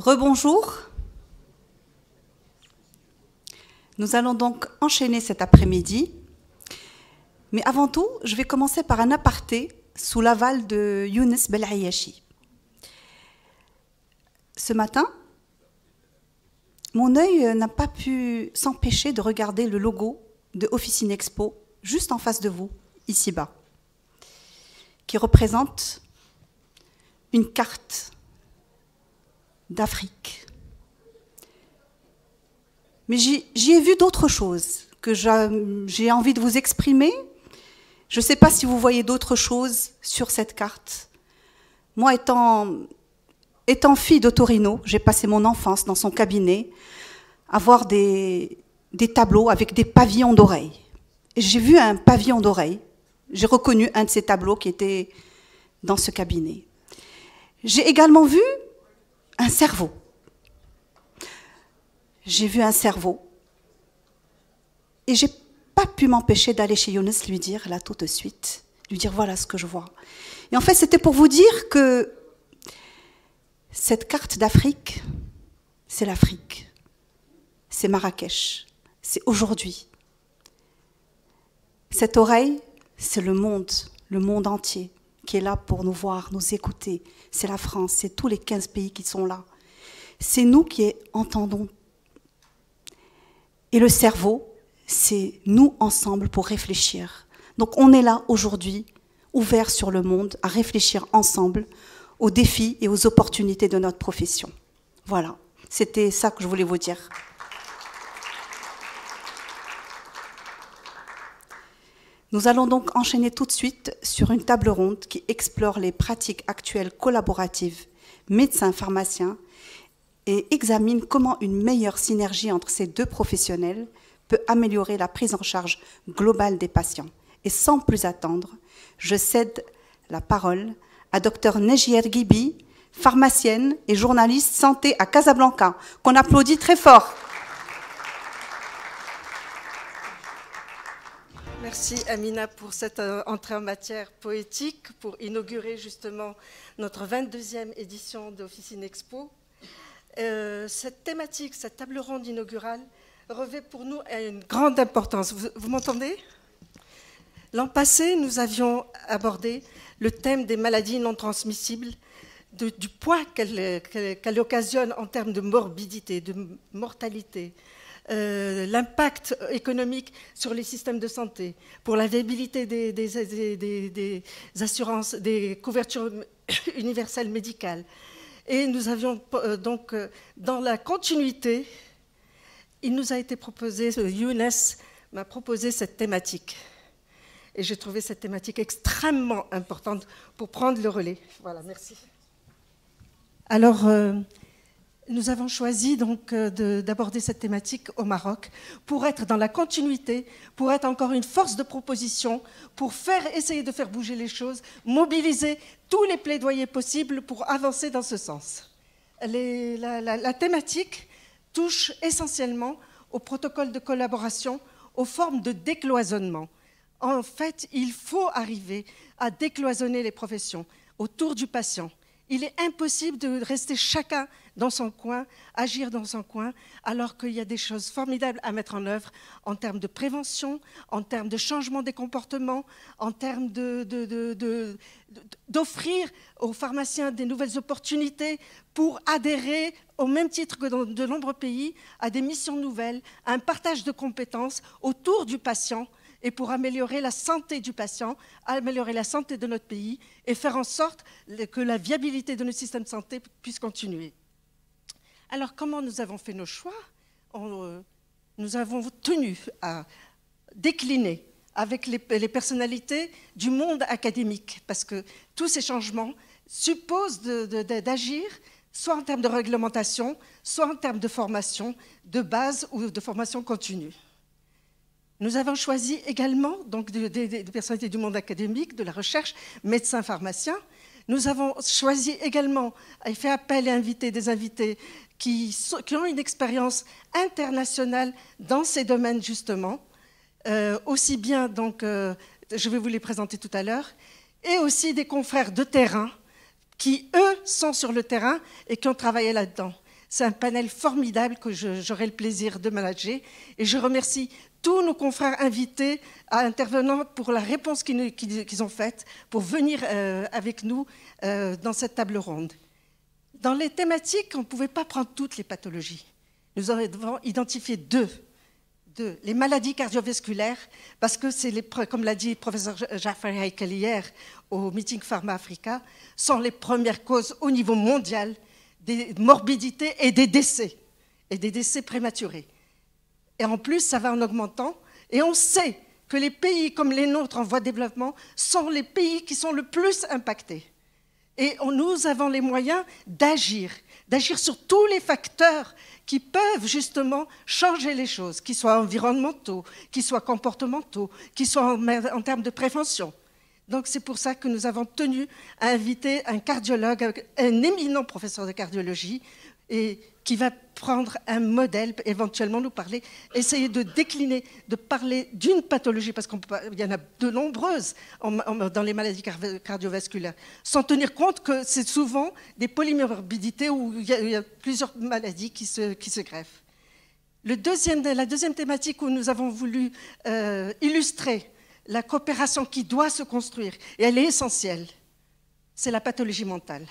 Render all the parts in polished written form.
Rebonjour. Nous allons donc enchaîner cet après-midi. Mais avant tout, je vais commencer par un aparté sous l'aval de Younes Belayachi. Ce matin, mon œil n'a pas pu s'empêcher de regarder le logo de Officine Expo juste en face de vous, ici-bas, qui représente une carte d'Afrique. Mais j'y ai vu d'autres choses que j'ai envie de vous exprimer. Je ne sais pas si vous voyez d'autres choses sur cette carte. Moi, étant fille d'Otorino, j'ai passé mon enfance dans son cabinet à voir des tableaux avec des pavillons d'oreilles. J'ai vu un pavillon d'oreilles. J'ai reconnu un de ces tableaux qui était dans ce cabinet. J'ai également vu un cerveau. J'ai vu un cerveau. Et je n'ai pas pu m'empêcher d'aller chez Younes lui dire, là tout de suite, lui dire voilà ce que je vois. Et en fait, c'était pour vous dire que cette carte d'Afrique, c'est l'Afrique. C'est Marrakech. C'est aujourd'hui. Cette oreille, c'est le monde entier qui est là pour nous voir, nous écouter. C'est la France, c'est tous les 15 pays qui sont là. C'est nous qui entendons. Et le cerveau, c'est nous ensemble pour réfléchir. Donc on est là aujourd'hui, ouverts sur le monde, à réfléchir ensemble aux défis et aux opportunités de notre profession. Voilà, c'était ça que je voulais vous dire. Nous allons donc enchaîner tout de suite sur une table ronde qui explore les pratiques actuelles collaboratives médecins-pharmaciens et examine comment une meilleure synergie entre ces deux professionnels peut améliorer la prise en charge globale des patients. Et sans plus attendre, je cède la parole à Dr Nejier Gibi, pharmacienne et journaliste santé à Casablanca, qu'on applaudit très fort. Merci Amina pour cette entrée en matière poétique, pour inaugurer justement notre 22e édition d'Officine Expo. Cette thématique, cette table ronde inaugurale, revêt pour nous une grande importance. Vous m'entendez? L'an passé, nous avions abordé le thème des maladies non transmissibles, du poids qu'elle occasionne en termes de morbidité, de mortalité, l'impact économique sur les systèmes de santé, pour la viabilité des assurances, des couvertures universelles médicales. Et nous avions donc, dans la continuité, il nous a été proposé, Younes m'a proposé cette thématique. Et j'ai trouvé cette thématique extrêmement importante pour prendre le relais. Voilà, merci. Alors, nous avons choisi donc d'aborder cette thématique au Maroc pour être dans la continuité, pour être encore une force de proposition, pour essayer de faire bouger les choses, mobiliser tous les plaidoyers possibles pour avancer dans ce sens. La thématique touche essentiellement au protocole de collaboration, aux formes de décloisonnement. En fait, il faut arriver à décloisonner les professions autour du patient. Il est impossible de rester chacun dans son coin, agir dans son coin, alors qu'il y a des choses formidables à mettre en œuvre en termes de prévention, en termes de changement des comportements, en termes d'offrir aux pharmaciens des nouvelles opportunités pour adhérer, au même titre que dans de nombreux pays, à des missions nouvelles, à un partage de compétences autour du patient, et pour améliorer la santé du patient, améliorer la santé de notre pays et faire en sorte que la viabilité de notre système de santé puisse continuer. Alors, comment nous avons fait nos choix? Nous avons tenu à décliner avec les personnalités du monde académique, parce que tous ces changements supposent d'agir soit en termes de réglementation, soit en termes de formation de base ou de formation continue. Nous avons choisi également donc, des personnalités du monde académique, de la recherche, médecins, pharmaciens. Nous avons choisi également et fait appel et invité des invités qui ont une expérience internationale dans ces domaines justement, aussi bien, donc, je vais vous les présenter tout à l'heure, et aussi des confrères de terrain qui, eux, sont sur le terrain et qui ont travaillé là-dedans. C'est un panel formidable que j'aurai le plaisir de manager. Et je remercie tous nos confrères invités à intervenants pour la réponse qu'ils ont faite, pour venir avec nous dans cette table ronde. Dans les thématiques, on ne pouvait pas prendre toutes les pathologies. Nous avons identifié deux. Les maladies cardiovasculaires, parce que c'est comme l'a dit le professeur Jaffer Heikel hier au meeting Pharma Africa, sont les premières causes au niveau mondial des morbidités et des décès prématurés. Et en plus, ça va en augmentant. Et on sait que les pays comme les nôtres en voie de développement sont les pays qui sont le plus impactés. Et nous avons les moyens d'agir sur tous les facteurs qui peuvent justement changer les choses, qu'ils soient environnementaux, qu'ils soient comportementaux, qu'ils soient en termes de prévention. Donc c'est pour ça que nous avons tenu à inviter un cardiologue, un éminent professeur de cardiologie, et qui va prendre un modèle, éventuellement nous parler, essayer de décliner, de parler d'une pathologie, parce qu'il y en a de nombreuses dans les maladies cardiovasculaires, sans tenir compte que c'est souvent des polymorbidités où il y a plusieurs maladies qui se greffent. La deuxième thématique où nous avons voulu illustrer la coopération qui doit se construire, et elle est essentielle, c'est la pathologie mentale.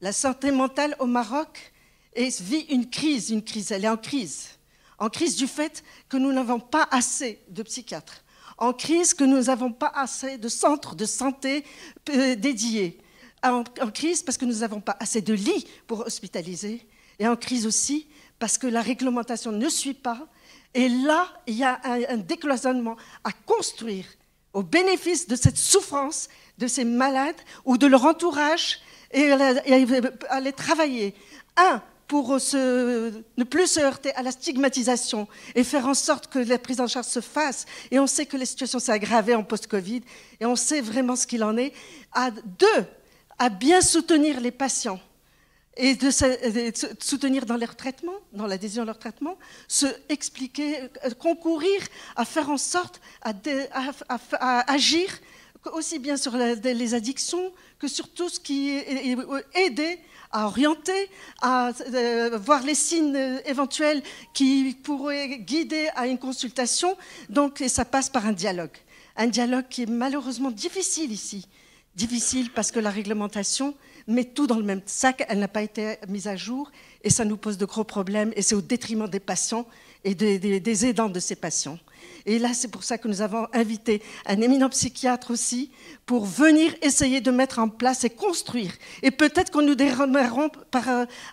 La santé mentale au Maroc vit une crise, elle est en crise du fait que nous n'avons pas assez de psychiatres, en crise que nous n'avons pas assez de centres de santé dédiés, en crise parce que nous n'avons pas assez de lits pour hospitaliser, et en crise aussi parce que la réglementation ne suit pas, et là, il y a un décloisonnement à construire au bénéfice de cette souffrance de ces malades ou de leur entourage, et aller travailler, pour ne plus se heurter à la stigmatisation et faire en sorte que la prise en charge se fasse. Et on sait que la situation s'est aggravée en post-Covid, et on sait vraiment ce qu'il en est. À bien soutenir les patients et de soutenir dans leur traitement, dans l'adhésion à leur traitement, concourir à faire en sorte à agir aussi bien sur les addictions que sur tout ce qui est aider à orienter, à voir les signes éventuels qui pourraient guider à une consultation. Donc, et ça passe par un dialogue qui est malheureusement difficile ici. Difficile parce que la réglementation met tout dans le même sac, elle n'a pas été mise à jour, et ça nous pose de gros problèmes, et c'est au détriment des patients et des aidants de ces patients. Et là, c'est pour ça que nous avons invité un éminent psychiatre aussi pour venir essayer de mettre en place et construire. Et peut-être qu'on nous démarrerons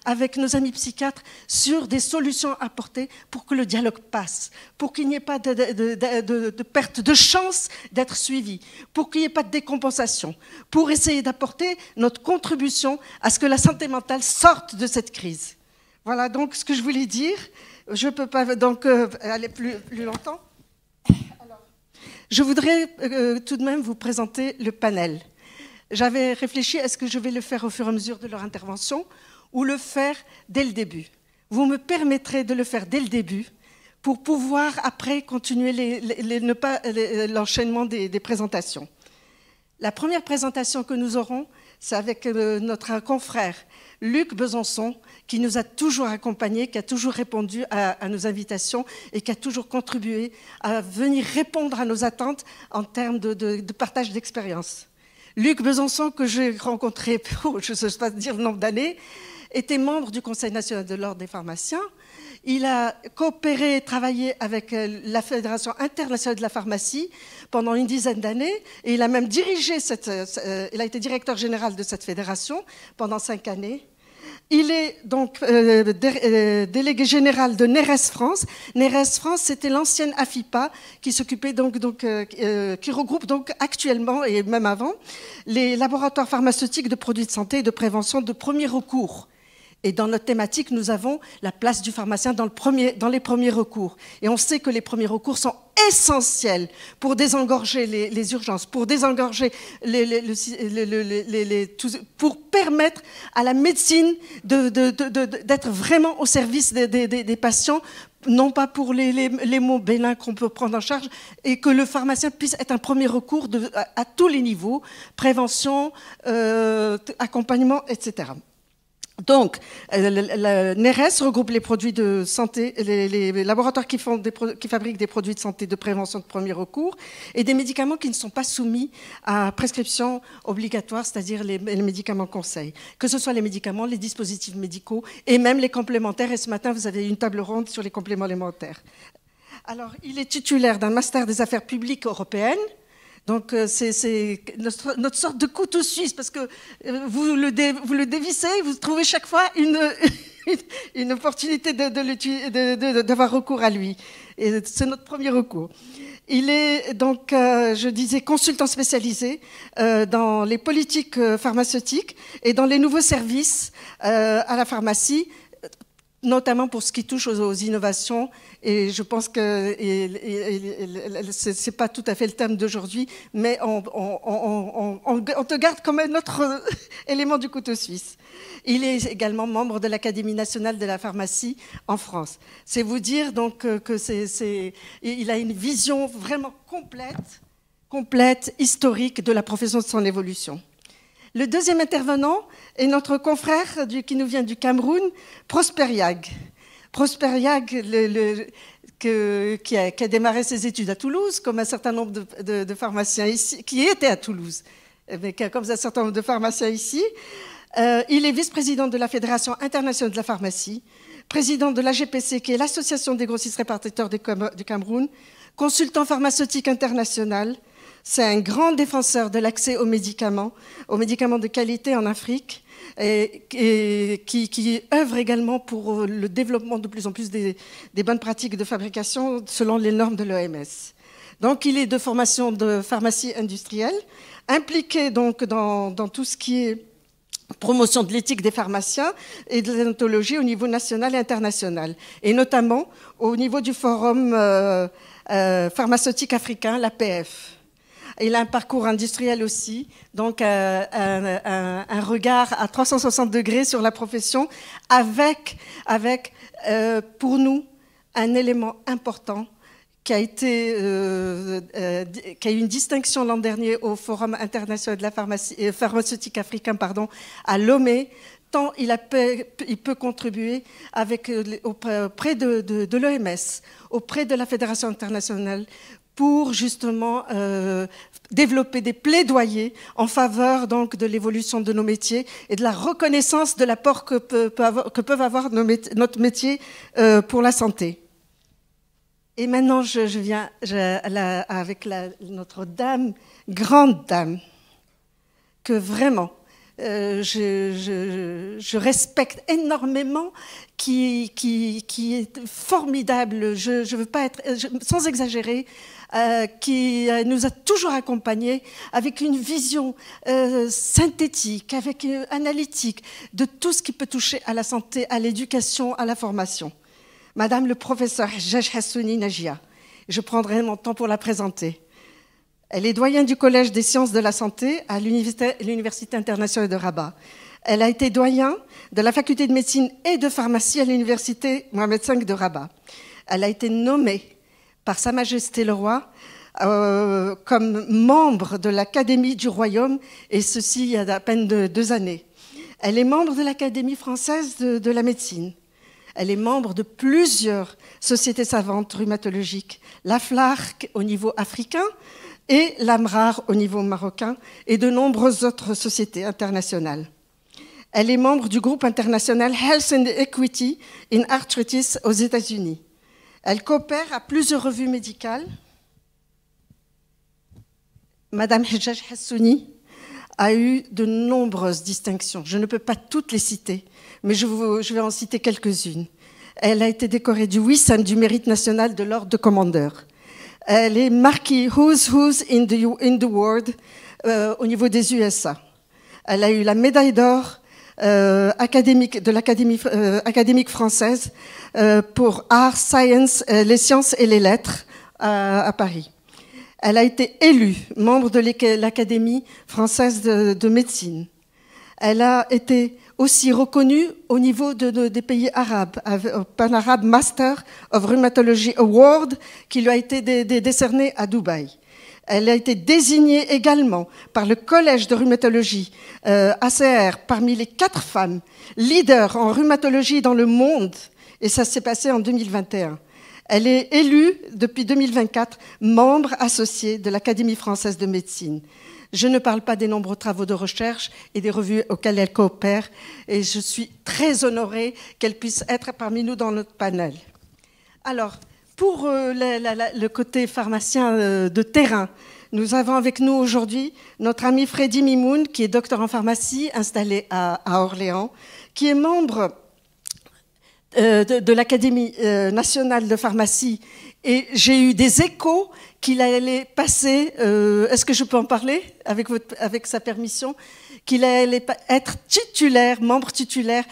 avec nos amis psychiatres sur des solutions apportées pour que le dialogue passe, pour qu'il n'y ait pas de perte de chance d'être suivi, pour qu'il n'y ait pas de décompensation, pour essayer d'apporter notre contribution à ce que la santé mentale sorte de cette crise. Voilà donc ce que je voulais dire. Je ne peux pas donc aller plus longtemps. Alors, je voudrais tout de même vous présenter le panel. J'avais réfléchi, est-ce que je vais le faire au fur et à mesure de leur intervention ou le faire dès le début? Vous me permettrez de le faire dès le début pour pouvoir après continuer l'enchaînement des présentations. La première présentation que nous aurons, c'est avec notre confrère Luc Besançon, qui nous a toujours accompagnés, qui a toujours répondu à nos invitations et qui a toujours contribué à venir répondre à nos attentes en termes de partage d'expérience. Luc Besançon, que j'ai rencontré, je ne sais pas dire le nombre d'années, était membre du Conseil national de l'Ordre des pharmaciens. Il a coopéré et travaillé avec la Fédération internationale de la pharmacie pendant une dizaine d'années, et il a même dirigé il a été directeur général de cette fédération pendant 5 années. Il est donc délégué général de NERES France. NERES France, c'était l'ancienne AFIPA qui s'occupait qui regroupe donc actuellement et même avant les laboratoires pharmaceutiques de produits de santé et de prévention de premier recours. Et dans notre thématique, nous avons la place du pharmacien dans les premiers recours. Et on sait que les premiers recours sont essentiels pour désengorger les urgences, pour désengorger pour permettre à la médecine d'être vraiment au service des patients, non pas pour les maux bénins qu'on peut prendre en charge, et que le pharmacien puisse être un premier recours à tous les niveaux, prévention, accompagnement, etc. Donc, la NERES regroupe les produits de santé, les laboratoires qui fabriquent des produits de santé de prévention de premier recours et des médicaments qui ne sont pas soumis à prescription obligatoire, c'est-à-dire les médicaments conseils, que ce soit les médicaments, les dispositifs médicaux et même les complémentaires. Et ce matin, vous avez une table ronde sur les compléments alimentaires. Alors, il est titulaire d'un master des affaires publiques européennes. Donc, c'est notre sorte de couteau suisse, parce que vous le dévissez, vous trouvez chaque fois une opportunité d'avoir recours à lui. Et c'est notre premier recours. Il est donc, je disais, consultant spécialisé dans les politiques pharmaceutiques et dans les nouveaux services à la pharmacie, notamment pour ce qui touche aux innovations. Et je pense que ce n'est pas tout à fait le thème d'aujourd'hui, mais on te garde comme un autre élément du couteau suisse. Il est également membre de l'Académie nationale de la pharmacie en France. C'est vous dire donc il a une vision vraiment complète, historique de la profession de son évolution. Le deuxième intervenant est notre confrère qui nous vient du Cameroun, Prosper Yag. Prosper Yag, qui a démarré ses études à Toulouse, comme un certain nombre de pharmaciens ici, qui étaient à Toulouse, mais comme un certain nombre de pharmaciens ici. Il est vice-président de la Fédération internationale de la pharmacie, président de l'AGPC, qui est l'Association des grossistes répartiteurs du Cameroun, consultant pharmaceutique international. C'est un grand défenseur de l'accès aux médicaments de qualité en Afrique, et qui œuvre également pour le développement de plus en plus des bonnes pratiques de fabrication selon les normes de l'OMS. Donc, il est de formation de pharmacie industrielle, impliqué donc dans tout ce qui est promotion de l'éthique des pharmaciens et de l'odontologie au niveau national et international, et notamment au niveau du Forum pharmaceutique africain, l'APF. Il a un parcours industriel aussi, donc un regard à 360 degrés sur la profession, avec pour nous, un élément important qui a eu une distinction l'an dernier au Forum international de la pharmaceutique africain, à Lomé, tant il peut contribuer auprès de l'OMS, auprès de la Fédération internationale, pour justement développer des plaidoyers en faveur donc de l'évolution de nos métiers et de la reconnaissance de l'apport que peuvent avoir notre métier pour la santé. Et maintenant, je viens avec notre dame, grande dame, que vraiment je respecte énormément, qui est formidable, je veux pas être, sans exagérer, qui nous a toujours accompagnés avec une vision synthétique, analytique de tout ce qui peut toucher à la santé, à l'éducation, à la formation. Madame le professeur Hajjaj Hassouni Najia, je prendrai mon temps pour la présenter. Elle est doyenne du Collège des sciences de la santé à l'Université internationale de Rabat. Elle a été doyen de la faculté de médecine et de pharmacie à l'Université Mohamed V de Rabat. Elle a été nommée par Sa Majesté le Roi comme membre de l'Académie du Royaume, et ceci il y a à peine 2 années. Elle est membre de l'Académie française de la médecine. Elle est membre de plusieurs sociétés savantes rhumatologiques, l'AFLARC au niveau africain et l'AMRAR au niveau marocain, et de nombreuses autres sociétés internationales. Elle est membre du groupe international Health and Equity in Arthritis aux États-Unis. Elle coopère à plusieurs revues médicales. Madame Hajjaj Hassouni a eu de nombreuses distinctions. Je ne peux pas toutes les citer, mais je vais en citer quelques-unes. Elle a été décorée du Wissam du mérite national de l'ordre de commandeur. Elle est marquée Who's in the World au niveau des USA. Elle a eu la médaille d'or académique de l'Académie académique française pour Arts, Science, les sciences et les lettres à Paris. Elle a été élue membre de l'Académie française de médecine. Elle a été aussi reconnue au niveau des pays arabes, Pan Arab Master of Rheumatology Award, qui lui a été décerné à Dubaï. Elle a été désignée également par le Collège de rhumatologie ACR parmi les 4 femmes leaders en rhumatologie dans le monde, et ça s'est passé en 2021. Elle est élue depuis 2024 membre associée de l'Académie française de médecine. Je ne parle pas des nombreux travaux de recherche et des revues auxquelles elle coopère, et je suis très honorée qu'elle puisse être parmi nous dans notre panel. Alors, pour le côté pharmacien de terrain, nous avons avec nous aujourd'hui notre ami Freddy Mimoun, qui est docteur en pharmacie, installé à Orléans, qui est membre de l'Académie nationale de pharmacie. Et j'ai eu des échos qu'il allait passer, est-ce que je peux en parler avec sa permission, qu'il allait être titulaire, membre titulaire,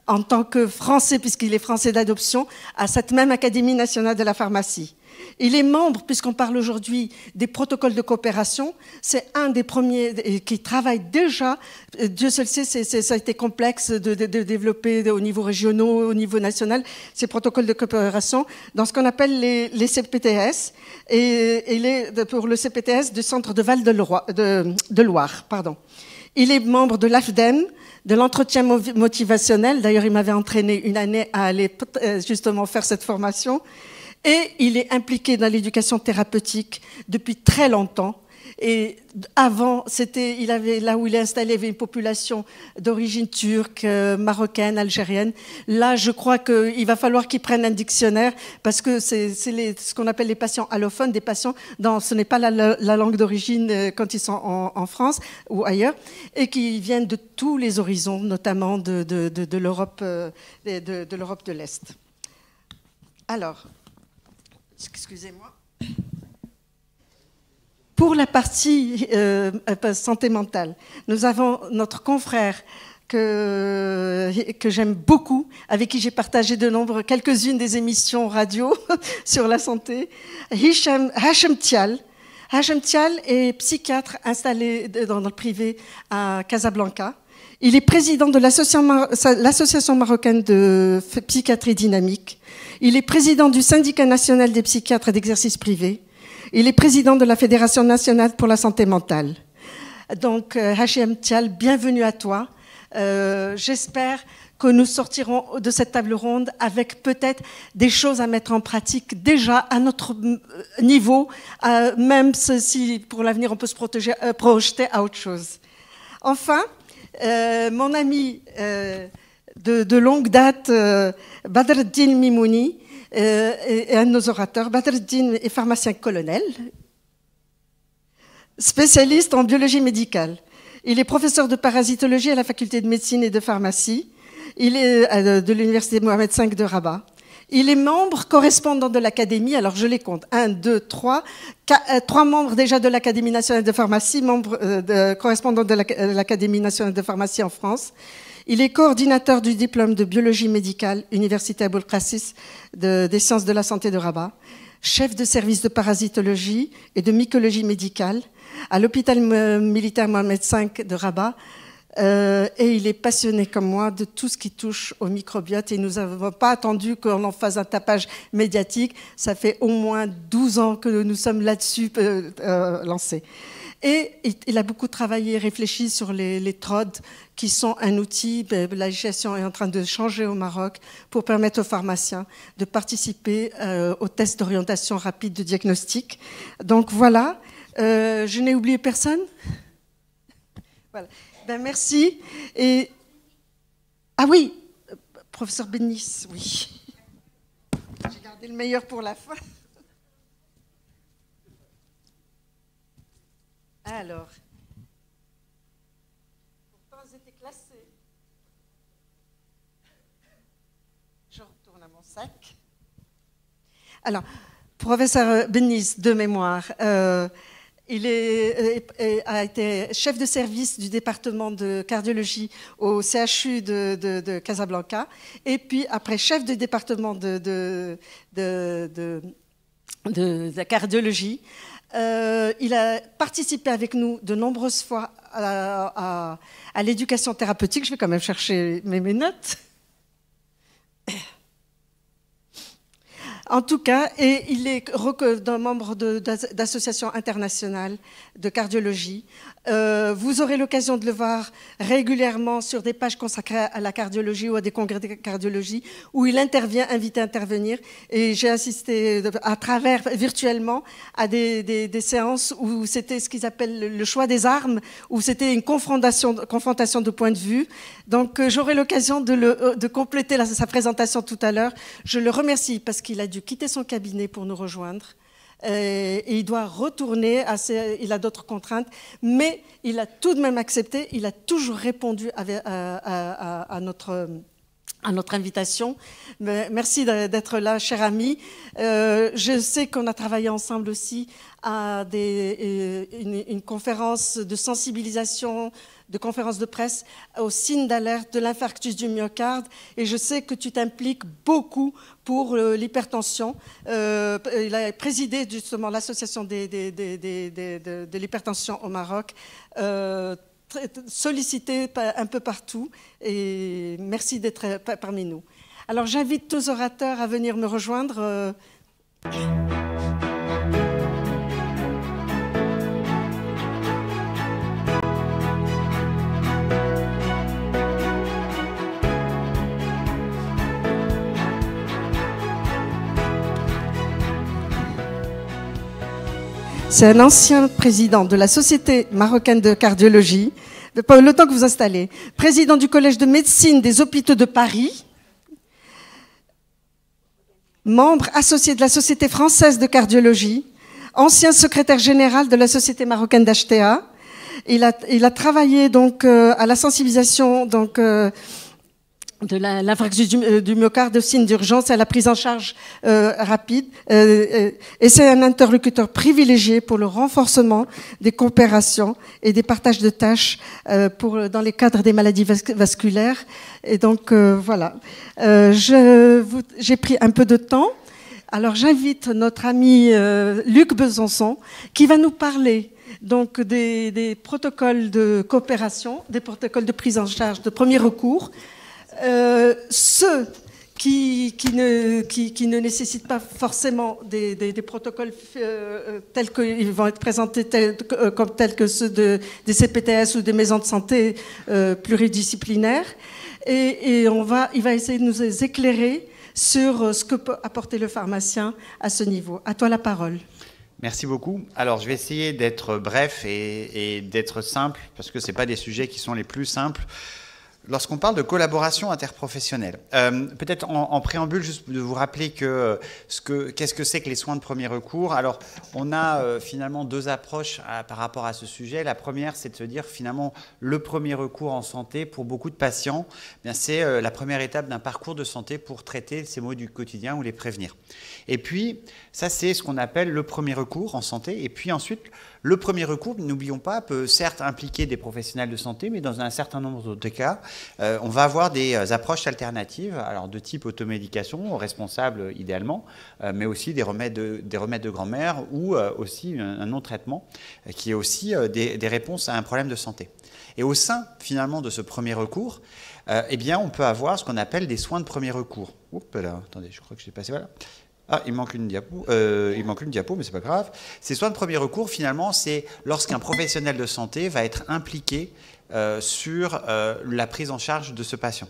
en tant que Français, puisqu'il est Français d'adoption, à cette même Académie nationale de la pharmacie. Il est membre, puisqu'on parle aujourd'hui des protocoles de coopération, c'est un des premiers qui travaille déjà, Dieu seul sait, ça a été complexe de développer au niveau régional, au niveau national, ces protocoles de coopération, dans ce qu'on appelle les CPTS, et il est pour le CPTS du centre de Val-de-Loire. Il est membre de l'AFDEM, de l'entretien motivationnel. D'ailleurs, il m'avait entraîné une année à aller justement faire cette formation. Et il est impliqué dans l'éducation thérapeutique depuis très longtemps. Et avant, là où il est installé, il y avait une population d'origine turque, marocaine, algérienne. Là, je crois qu'il va falloir qu'il prenne un dictionnaire parce que c'est ce qu'on appelle les patients allophones, des patients dont ce n'est pas la langue d'origine quand ils sont en France ou ailleurs, et qui viennent de tous les horizons, notamment de l'Europe de l'Est. Alors, excusez-moi. Pour la partie santé mentale, nous avons notre confrère que j'aime beaucoup, avec qui j'ai partagé quelques-unes des émissions radio sur la santé, Hachem Thial. Hachem Thial est psychiatre installé dans le privé à Casablanca. Il est président de l'Association marocaine de psychiatrie dynamique. Il est président du syndicat national des psychiatres d'exercice privé. Il est président de la Fédération nationale pour la santé mentale. Donc, Hachem Thial, bienvenue à toi. J'espère que nous sortirons de cette table ronde avec peut-être des choses à mettre en pratique déjà à notre niveau, même si pour l'avenir on peut se projeter à autre chose. Enfin, mon ami de longue date, Badreddine Mimouni, et un de nos orateurs. Badreddine est pharmacien colonel, spécialiste en biologie médicale. Il est professeur de parasitologie à la faculté de médecine et de pharmacie. Il est de l'université Mohamed V de Rabat. Il est membre correspondant de l'Académie, alors je les compte, 1, 2, 3, 3 membres déjà de l'Académie nationale de pharmacie, correspondant de l'Académie nationale de pharmacie en France. Il est coordinateur du diplôme de biologie médicale, Université Aboul Qassis des sciences de la santé de Rabat, chef de service de parasitologie et de mycologie médicale à l'hôpital militaire Mohamed V de Rabat. Et il est passionné comme moi de tout ce qui touche au microbiote et nous n'avons pas attendu qu'on en fasse un tapage médiatique. Ça fait au moins 12 ans que nous sommes là-dessus lancés. Et il a beaucoup travaillé et réfléchi sur les TROD, qui sont un outil, la législation est en train de changer au Maroc, pour permettre aux pharmaciens de participer aux tests d'orientation rapide de diagnostic. Donc voilà, je n'ai oublié personne. Voilà. Ben, merci. Et... Ah oui, professeur Bénis, oui. J'ai gardé le meilleur pour la fin. Alors, pourtant ils étaient classés. Je retourne à mon sac. Alors, professeur Bénis, de mémoire, il a été chef de service du département de cardiologie au CHU de Casablanca, et puis après chef de département de la cardiologie. Il a participé avec nous de nombreuses fois à l'éducation thérapeutique. Je vais quand même chercher mes notes. En tout cas, et il est d'un membre d'associations internationales de cardiologie. Vous aurez l'occasion de le voir régulièrement sur des pages consacrées à la cardiologie ou à des congrès de cardiologie où il intervient, invité à intervenir. Et j'ai assisté à travers, virtuellement, à des séances où c'était ce qu'ils appellent le choix des armes, où c'était une confrontation de points de vue. Donc j'aurai l'occasion de compléter sa présentation tout à l'heure. Je le remercie parce qu'il a dû quitter son cabinet pour nous rejoindre. Et il doit retourner, il a d'autres contraintes, mais il a tout de même accepté, il a toujours répondu à notre invitation. Merci d'être là, cher ami. Je sais qu'on a travaillé ensemble aussi à une conférence de sensibilisation, de conférence de presse aux signes d'alerte de l'infarctus du myocarde, et je sais que tu t'impliques beaucoup pour l'hypertension. Il a présidé justement l'association de l'hypertension au Maroc, sollicité un peu partout, et merci d'être parmi nous. Alors j'invite tous les orateurs à venir me rejoindre. C'est un ancien président de la Société marocaine de cardiologie, le temps que vous installez, président du Collège de médecine des hôpitaux de Paris, membre associé de la Société française de cardiologie, ancien secrétaire général de la Société marocaine d'HTA. Il a travaillé donc à la sensibilisation de l'infarctus du myocarde, de signes d'urgence et à la prise en charge rapide. Et c'est un interlocuteur privilégié pour le renforcement des coopérations et des partages de tâches dans les cadres des maladies vasculaires. Et donc, voilà. J'ai pris un peu de temps. Alors, j'invite notre ami Luc Besançon qui va nous parler donc des protocoles de coopération, des protocoles de prise en charge de premier recours. Ceux qui ne nécessitent pas forcément des protocoles tels qu'ils vont être présentés tels que ceux des CPTS ou des maisons de santé pluridisciplinaires. Et il va essayer de nous éclairer sur ce que peut apporter le pharmacien à ce niveau. À toi la parole. Merci beaucoup. Alors, je vais essayer d'être bref et d'être simple, parce que ce n'est pas des sujets qui sont les plus simples. Lorsqu'on parle de collaboration interprofessionnelle, peut-être en préambule, juste de vous rappeler qu'est-ce que c'est que les soins de premier recours. Alors, on a finalement deux approches par rapport à ce sujet. La première, c'est de se dire finalement le premier recours en santé pour beaucoup de patients, c'est la première étape d'un parcours de santé pour traiter ces maux du quotidien ou les prévenir. Et puis, ça, c'est ce qu'on appelle le premier recours en santé. Et puis ensuite, le premier recours, n'oublions pas, peut certes impliquer des professionnels de santé, mais dans un certain nombre de cas, on va avoir des approches alternatives, alors de type automédication, responsable idéalement, mais aussi des remèdes de grand-mère ou aussi un non-traitement qui est aussi des réponses à un problème de santé. Et au sein, finalement, de ce premier recours, eh bien, on peut avoir ce qu'on appelle des soins de premier recours. Oups là, attendez, je crois que je l'ai passé, voilà. Ah, il manque une diapo, mais c'est pas grave. Ces soins de premier recours, finalement, c'est lorsqu'un professionnel de santé va être impliqué sur la prise en charge de ce patient.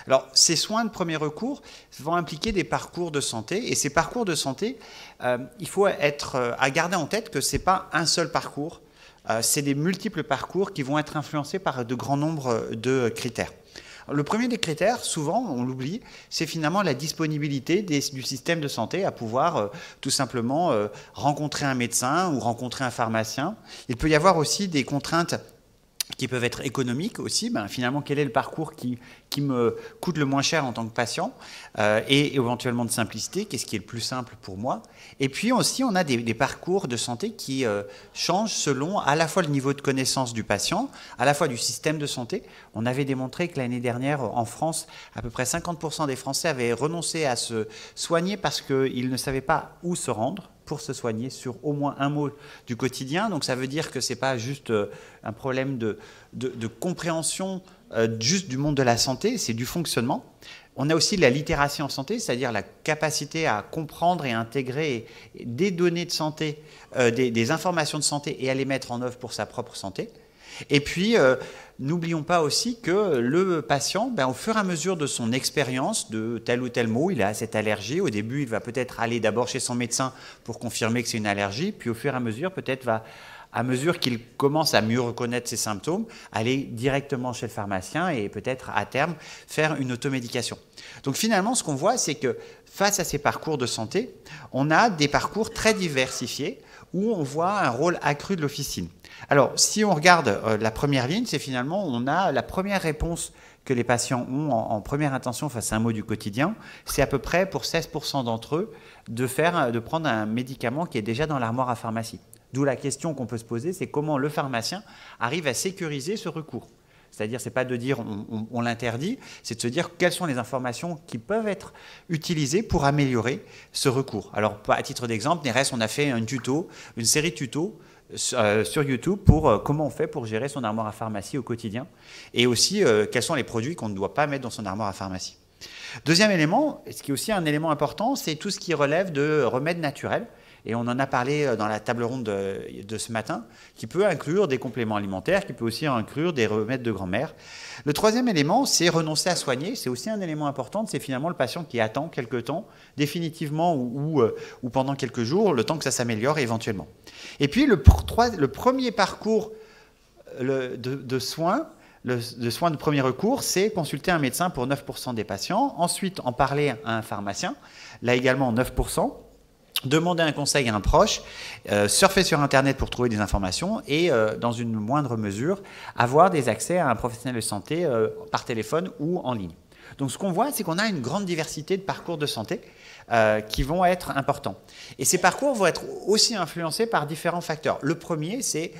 Alors, ces soins de premier recours vont impliquer des parcours de santé, et ces parcours de santé, il faut être à garder en tête que c'est pas un seul parcours, c'est des multiples parcours qui vont être influencés par de grands nombres de critères. Le premier des critères, souvent, on l'oublie, c'est finalement la disponibilité du système de santé à pouvoir tout simplement rencontrer un médecin ou rencontrer un pharmacien. Il peut y avoir aussi des contraintes qui peuvent être économiques aussi. Finalement, quel est le parcours qui me coûte le moins cher en tant que patient et éventuellement de simplicité, qu'est-ce qui est le plus simple pour moi. Et puis aussi, on a des parcours de santé qui changent selon à la fois le niveau de connaissance du patient, à la fois du système de santé. On avait démontré que l'année dernière, en France, à peu près 50% des Français avaient renoncé à se soigner parce qu'ils ne savaient pas où se rendre pour se soigner sur au moins un mot du quotidien. Donc ça veut dire que ce n'est pas juste un problème de compréhension juste du monde de la santé, c'est du fonctionnement. On a aussi la littératie en santé, c'est-à-dire la capacité à comprendre et à intégrer des données de santé, des informations de santé et à les mettre en œuvre pour sa propre santé. Et puis, n'oublions pas aussi que le patient, au fur et à mesure de son expérience de tel ou tel mot, il a cette allergie. Au début, il va peut-être aller d'abord chez son médecin pour confirmer que c'est une allergie, puis au fur et à mesure, peut-être à mesure qu'il commence à mieux reconnaître ses symptômes, aller directement chez le pharmacien et peut-être à terme faire une automédication. Donc finalement, ce qu'on voit, c'est que face à ces parcours de santé, on a des parcours très diversifiés où on voit un rôle accru de l'officine. Alors, si on regarde la première ligne, c'est finalement, on a la première réponse que les patients ont en première intention face à un mot du quotidien, c'est à peu près pour 16% d'entre eux de prendre un médicament qui est déjà dans l'armoire à pharmacie. D'où la question qu'on peut se poser, c'est comment le pharmacien arrive à sécuriser ce recours. C'est-à-dire, ce n'est pas de dire on l'interdit, c'est de se dire quelles sont les informations qui peuvent être utilisées pour améliorer ce recours. Alors, à titre d'exemple, Neres, on a fait une série de tutos sur YouTube pour comment on fait pour gérer son armoire à pharmacie au quotidien et aussi quels sont les produits qu'on ne doit pas mettre dans son armoire à pharmacie. Deuxième élément, ce qui est aussi un élément important, c'est tout ce qui relève de remèdes naturels. Et on en a parlé dans la table ronde de ce matin, qui peut inclure des compléments alimentaires, qui peut aussi inclure des remèdes de grand-mère. Le troisième élément, c'est renoncer à soigner. C'est aussi un élément important, c'est finalement le patient qui attend quelque temps, définitivement ou pendant quelques jours, le temps que ça s'améliore éventuellement. Et puis le premier parcours de soins, de soins de premier recours, c'est consulter un médecin pour 9% des patients, ensuite en parler à un pharmacien, là également 9%. Demander un conseil à un proche, surfer sur Internet pour trouver des informations et, dans une moindre mesure, avoir des accès à un professionnel de santé par téléphone ou en ligne. Donc ce qu'on voit, c'est qu'on a une grande diversité de parcours de santé qui vont être importants. Et ces parcours vont être aussi influencés par différents facteurs. Le premier, c'est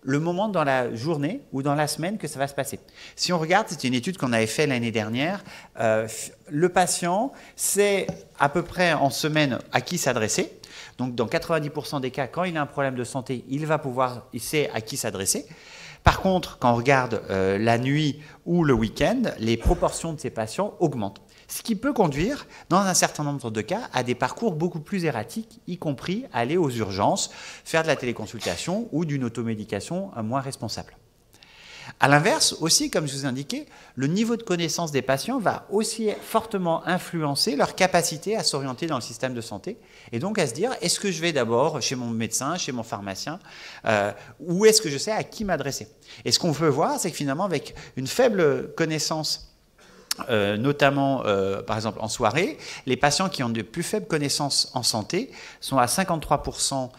le moment dans la journée ou dans la semaine que ça va se passer. Si on regarde, c'est une étude qu'on avait faite l'année dernière, le patient sait à peu près en semaine à qui s'adresser. Donc dans 90% des cas, quand il a un problème de santé, il sait à qui s'adresser. Par contre, quand on regarde la nuit ou le week-end, les proportions de ces patients augmentent. Ce qui peut conduire, dans un certain nombre de cas, à des parcours beaucoup plus erratiques, y compris aller aux urgences, faire de la téléconsultation ou d'une automédication moins responsable. A l'inverse, aussi, comme je vous ai indiqué, le niveau de connaissance des patients va aussi fortement influencer leur capacité à s'orienter dans le système de santé et donc à se dire, est-ce que je vais d'abord chez mon médecin, chez mon pharmacien, ou est-ce que je sais à qui m'adresser? Et ce qu'on peut voir, c'est que finalement, avec une faible connaissance, notamment par exemple en soirée, les patients qui ont de plus faibles connaissances en santé sont à 53%.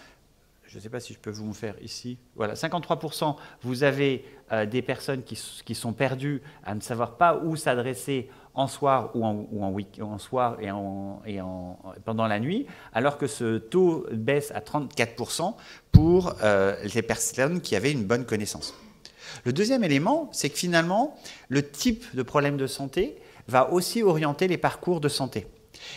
Je ne sais pas si je peux vous faire ici. Voilà, 53%, vous avez des personnes qui sont perdues à ne savoir pas où s'adresser en soir ou en soir et pendant la nuit, alors que ce taux baisse à 34% pour les personnes qui avaient une bonne connaissance. Le deuxième élément, c'est que finalement, le type de problème de santé va aussi orienter les parcours de santé.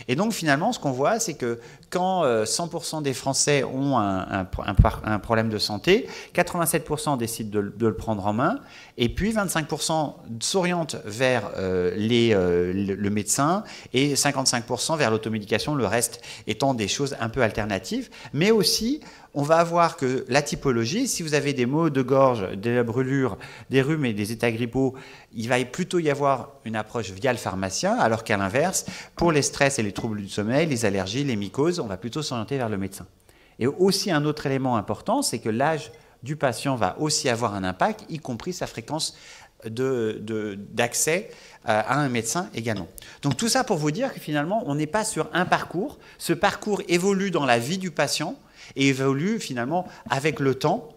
Et donc finalement, ce qu'on voit, c'est que quand 100% des Français ont un problème de santé, 87% décident de le prendre en main, et puis 25% s'orientent vers le médecin, et 55% vers l'automédication, le reste étant des choses un peu alternatives. Mais aussi, on va avoir que la typologie, si vous avez des maux de gorge, des brûlures, des rhumes et des états grippaux, il va plutôt y avoir une approche via le pharmacien, alors qu'à l'inverse, pour les stress et les troubles du sommeil, les allergies, les mycoses, on va plutôt s'orienter vers le médecin. Et aussi un autre élément important, c'est que l'âge du patient va aussi avoir un impact, y compris sa fréquence d'accès à un médecin également. Donc tout ça pour vous dire que finalement, on n'est pas sur un parcours. Ce parcours évolue dans la vie du patient et évolue finalement avec le temps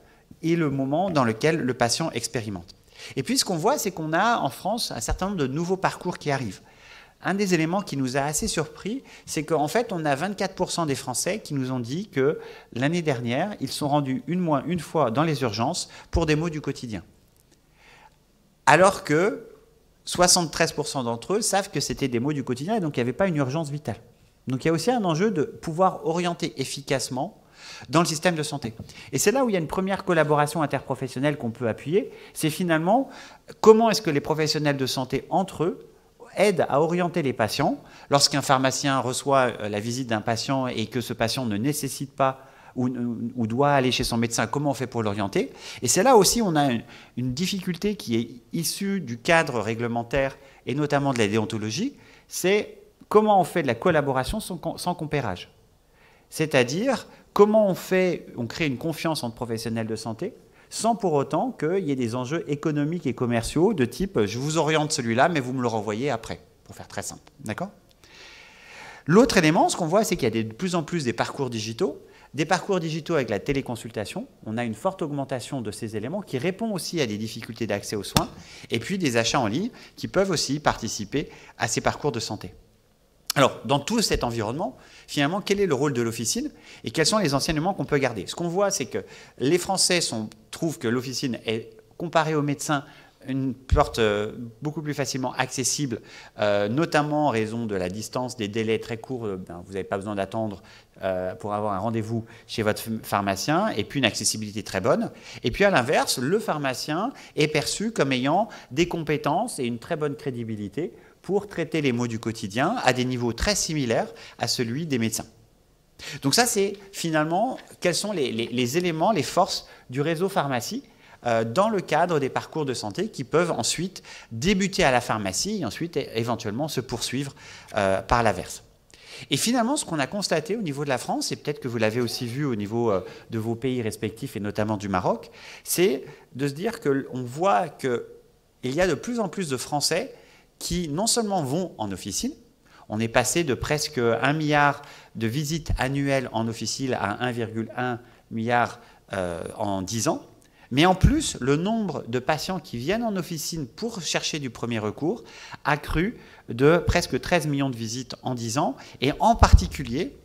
et le moment dans lequel le patient expérimente. Et puis ce qu'on voit, c'est qu'on a en France un certain nombre de nouveaux parcours qui arrivent. Un des éléments qui nous a assez surpris, c'est qu'en fait, on a 24% des Français qui nous ont dit que l'année dernière, ils sont rendus une fois dans les urgences pour des maux du quotidien. Alors que 73% d'entre eux savent que c'était des maux du quotidien et donc il n'y avait pas une urgence vitale. Donc il y a aussi un enjeu de pouvoir orienter efficacement dans le système de santé. Et c'est là où il y a une première collaboration interprofessionnelle qu'on peut appuyer. C'est finalement comment est-ce que les professionnels de santé, entre eux, aident à orienter les patients. Lorsqu'un pharmacien reçoit la visite d'un patient et que ce patient ne nécessite pas ou doit aller chez son médecin, comment on fait pour l'orienter? Et c'est là aussi où on a une difficulté qui est issue du cadre réglementaire et notamment de la déontologie, c'est comment on fait de la collaboration sans compérage. C'est-à-dire comment on crée une confiance entre professionnels de santé sans pour autant qu'il y ait des enjeux économiques et commerciaux de type « je vous oriente celui-là, mais vous me le renvoyez après », pour faire très simple. D'accord ? L'autre élément, ce qu'on voit, c'est qu'il y a de plus en plus des parcours digitaux avec la téléconsultation. On a une forte augmentation de ces éléments qui répond aussi à des difficultés d'accès aux soins, et puis des achats en ligne qui peuvent aussi participer à ces parcours de santé. Alors, dans tout cet environnement, finalement, quel est le rôle de l'officine et quels sont les enseignements qu'on peut garder? Ce qu'on voit, c'est que les Français trouvent que l'officine est, comparée aux médecins, une porte beaucoup plus facilement accessible, notamment en raison de la distance, des délais très courts. Vous n'avez pas besoin d'attendre pour avoir un rendez-vous chez votre pharmacien, et puis une accessibilité très bonne. Et puis à l'inverse, le pharmacien est perçu comme ayant des compétences et une très bonne crédibilité pour traiter les maux du quotidien à des niveaux très similaires à celui des médecins. Donc ça, c'est finalement quels sont les éléments, les forces du réseau pharmacie dans le cadre des parcours de santé qui peuvent ensuite débuter à la pharmacie et ensuite éventuellement se poursuivre par l'averse. Et finalement, ce qu'on a constaté au niveau de la France, et peut-être que vous l'avez aussi vu au niveau de vos pays respectifs et notamment du Maroc, c'est de se dire qu'on voit qu'il y a de plus en plus de Français qui non seulement vont en officine, on est passé de presque 1 milliard de visites annuelles en officine à 1,1 milliard en 10 ans, mais en plus, le nombre de patients qui viennent en officine pour chercher du premier recours a cru de presque 13 millions de visites en 10 ans, et en particulier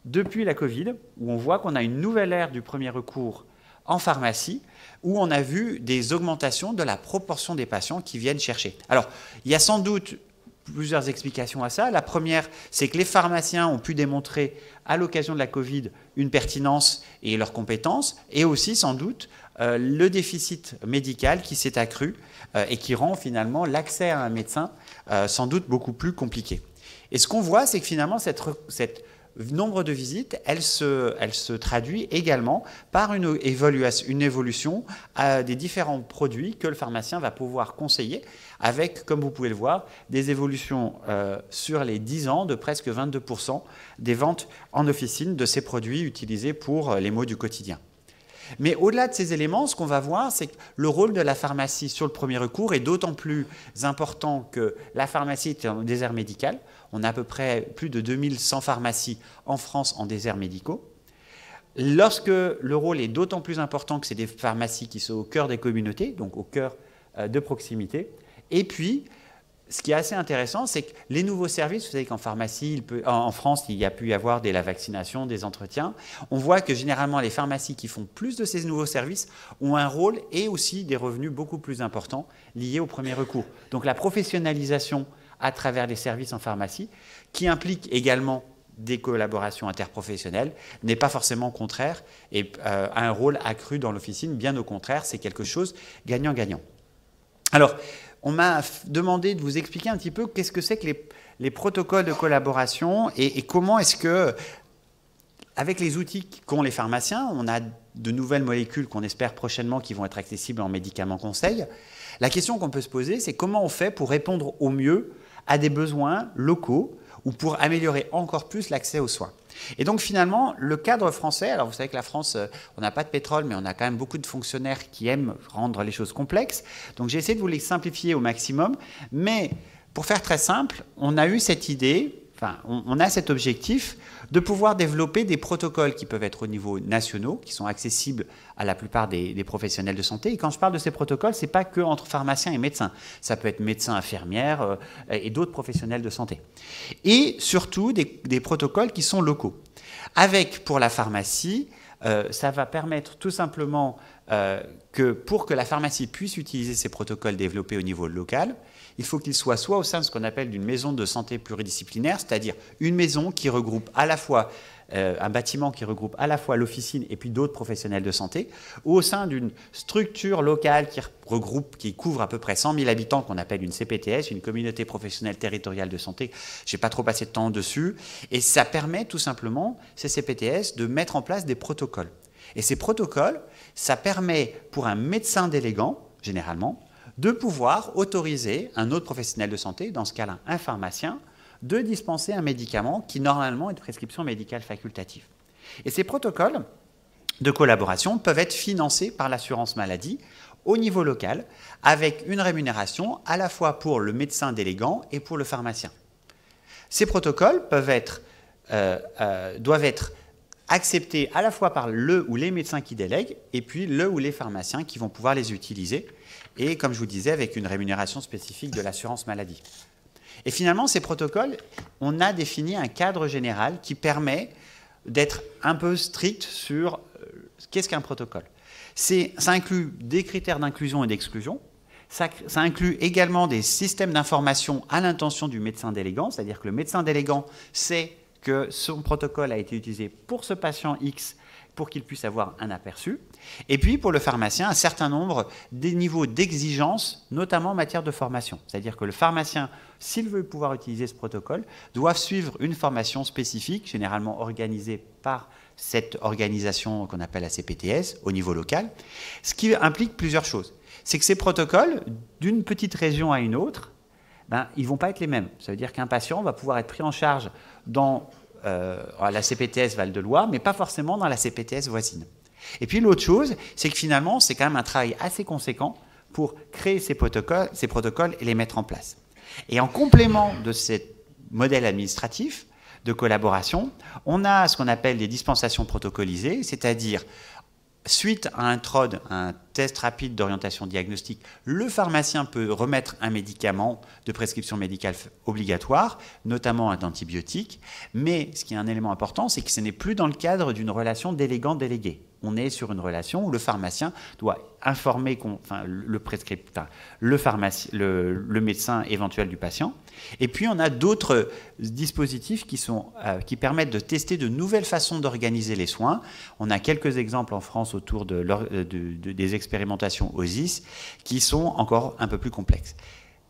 depuis la Covid, où on voit qu'on a une nouvelle ère du premier recours en pharmacie, où on a vu des augmentations de la proportion des patients qui viennent chercher. Alors, il y a sans doute plusieurs explications à ça. La première, c'est que les pharmaciens ont pu démontrer à l'occasion de la Covid une pertinence et leurs compétences, et aussi sans doute le déficit médical qui s'est accru et qui rend finalement l'accès à un médecin sans doute beaucoup plus compliqué. Et ce qu'on voit, c'est que finalement cette nombre de visites, elle se traduit également par une évolution des différents produits que le pharmacien va pouvoir conseiller, avec, comme vous pouvez le voir, des évolutions sur les 10 ans de presque 22% des ventes en officine de ces produits utilisés pour les maux du quotidien. Mais au-delà de ces éléments, ce qu'on va voir, c'est que le rôle de la pharmacie sur le premier recours est d'autant plus important que la pharmacie est en désert médical. On a à peu près plus de 2100 pharmacies en France en déserts médicaux. Lorsque le rôle est d'autant plus important que c'est des pharmacies qui sont au cœur des communautés, donc au cœur de proximité. Et puis, ce qui est assez intéressant, c'est que les nouveaux services, vous savez qu'en pharmacie, en France, il y a pu y avoir la vaccination, des entretiens. On voit que généralement, les pharmacies qui font plus de ces nouveaux services ont un rôle et aussi des revenus beaucoup plus importants liés au premier recours. Donc la professionnalisation à travers les services en pharmacie, qui implique également des collaborations interprofessionnelles, n'est pas forcément contraire et a un rôle accru dans l'officine. Bien au contraire, c'est quelque chose gagnant-gagnant. Alors, on m'a demandé de vous expliquer un petit peu qu'est-ce que c'est que les protocoles de collaboration et comment est-ce que, avec les outils qu'ont les pharmaciens, on a de nouvelles molécules qu'on espère prochainement qui vont être accessibles en médicaments conseils. La question qu'on peut se poser, c'est comment on fait pour répondre au mieux à des besoins locaux ou pour améliorer encore plus l'accès aux soins. Et donc finalement, le cadre français, alors vous savez que la France, on n'a pas de pétrole, mais on a quand même beaucoup de fonctionnaires qui aiment rendre les choses complexes. Donc j'ai essayé de vous les simplifier au maximum. Mais pour faire très simple, on a eu cette idée, enfin on a cet objectif de pouvoir développer des protocoles qui peuvent être au niveau nationaux, qui sont accessibles à la plupart des professionnels de santé. Et quand je parle de ces protocoles, ce n'est pas que entre pharmaciens et médecins. Ça peut être médecins, infirmières et d'autres professionnels de santé. Et surtout des protocoles qui sont locaux. Avec, pour la pharmacie, ça va permettre tout simplement que pour que la pharmacie puisse utiliser ces protocoles développés au niveau local, il faut qu'ils soient soit au sein de ce qu'on appelle une maison de santé pluridisciplinaire, c'est-à-dire une maison qui regroupe à la fois un bâtiment qui regroupe à la fois l'officine et puis d'autres professionnels de santé, ou au sein d'une structure locale qui couvre à peu près 100 000 habitants, qu'on appelle une CPTS, une communauté professionnelle territoriale de santé. Je n'ai pas trop passé de temps dessus. Et ça permet tout simplement, ces CPTS, de mettre en place des protocoles. Et ces protocoles, ça permet pour un médecin délégant, généralement, de pouvoir autoriser un autre professionnel de santé, dans ce cas-là un pharmacien, de dispenser un médicament qui normalement est de prescription médicale facultative. Et ces protocoles de collaboration peuvent être financés par l'assurance maladie au niveau local, avec une rémunération à la fois pour le médecin délégant et pour le pharmacien. Ces protocoles doivent être acceptés à la fois par le ou les médecins qui délèguent et puis le ou les pharmaciens qui vont pouvoir les utiliser, et comme je vous disais, avec une rémunération spécifique de l'assurance maladie. Et finalement, ces protocoles, on a défini un cadre général qui permet d'être un peu strict sur qu'est-ce qu'un protocole. Ça inclut des critères d'inclusion et d'exclusion, ça inclut également des systèmes d'information à l'intention du médecin délégant, c'est-à-dire que le médecin délégant sait que son protocole a été utilisé pour ce patient X pour qu'il puisse avoir un aperçu. Et puis, pour le pharmacien, un certain nombre des niveaux d'exigence, notamment en matière de formation. C'est-à-dire que le pharmacien, s'il veut pouvoir utiliser ce protocole, doit suivre une formation spécifique, généralement organisée par cette organisation qu'on appelle la CPTS, au niveau local, ce qui implique plusieurs choses. C'est que ces protocoles, d'une petite région à une autre, ils ne vont pas être les mêmes. Ça veut dire qu'un patient va pouvoir être pris en charge dans la CPTS Val-de-Loire, mais pas forcément dans la CPTS voisine. Et puis l'autre chose, c'est que finalement, c'est quand même un travail assez conséquent pour créer ces protocoles et les mettre en place. Et en complément de ce modèle administratif de collaboration, on a ce qu'on appelle des dispensations protocolisées, c'est-à-dire suite à un TROD, un test rapide d'orientation diagnostique, le pharmacien peut remettre un médicament de prescription médicale obligatoire, notamment un antibiotique, mais ce qui est un élément important, c'est que ce n'est plus dans le cadre d'une relation délégant-délégué. On est sur une relation où le pharmacien doit informer le médecin éventuel du patient. Et puis, on a d'autres dispositifs qui permettent de tester de nouvelles façons d'organiser les soins. On a quelques exemples en France autour des expérimentations OSIS qui sont encore un peu plus complexes.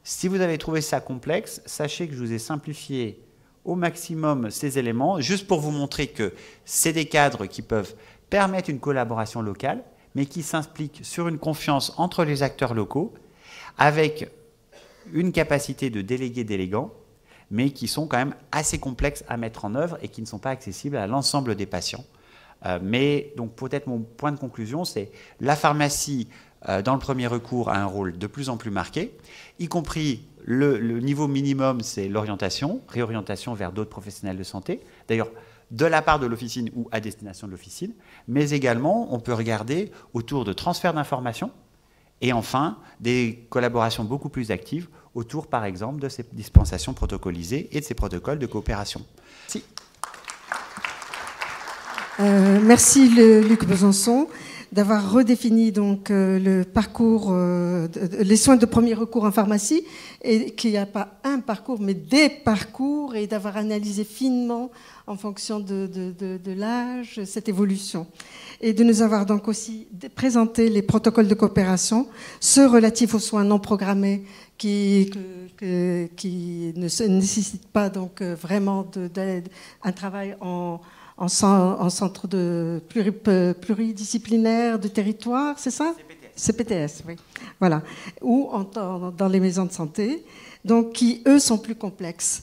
Si vous avez trouvé ça complexe, sachez que je vous ai simplifié au maximum ces éléments, juste pour vous montrer que c'est des cadres qui peuvent permettre une collaboration locale, mais qui s'impliquent sur une confiance entre les acteurs locaux, avec une capacité de délégué-délégant, mais qui sont quand même assez complexes à mettre en œuvre et qui ne sont pas accessibles à l'ensemble des patients. Mais donc peut-être mon point de conclusion, c'est la pharmacie, dans le premier recours, a un rôle de plus en plus marqué, y compris le niveau minimum, c'est l'orientation, réorientation vers d'autres professionnels de santé. D'ailleurs, de la part de l'officine ou à destination de l'officine, mais également, on peut regarder autour de transfert d'informations et enfin, des collaborations beaucoup plus actives autour, par exemple, de ces dispensations protocolisées et de ces protocoles de coopération. Merci. Merci Luc Besançon d'avoir redéfini donc le parcours, les soins de premier recours en pharmacie, et qu'il n'y a pas un parcours, mais des parcours, et d'avoir analysé finement en fonction de l'âge cette évolution. Et de nous avoir donc aussi présenté les protocoles de coopération, ceux relatifs aux soins non programmés qui ne nécessitent pas donc vraiment un travail en centre pluridisciplinaire de territoire, c'est ça ? CPTS, oui. Voilà. Ou dans les maisons de santé, donc qui, eux, sont plus complexes.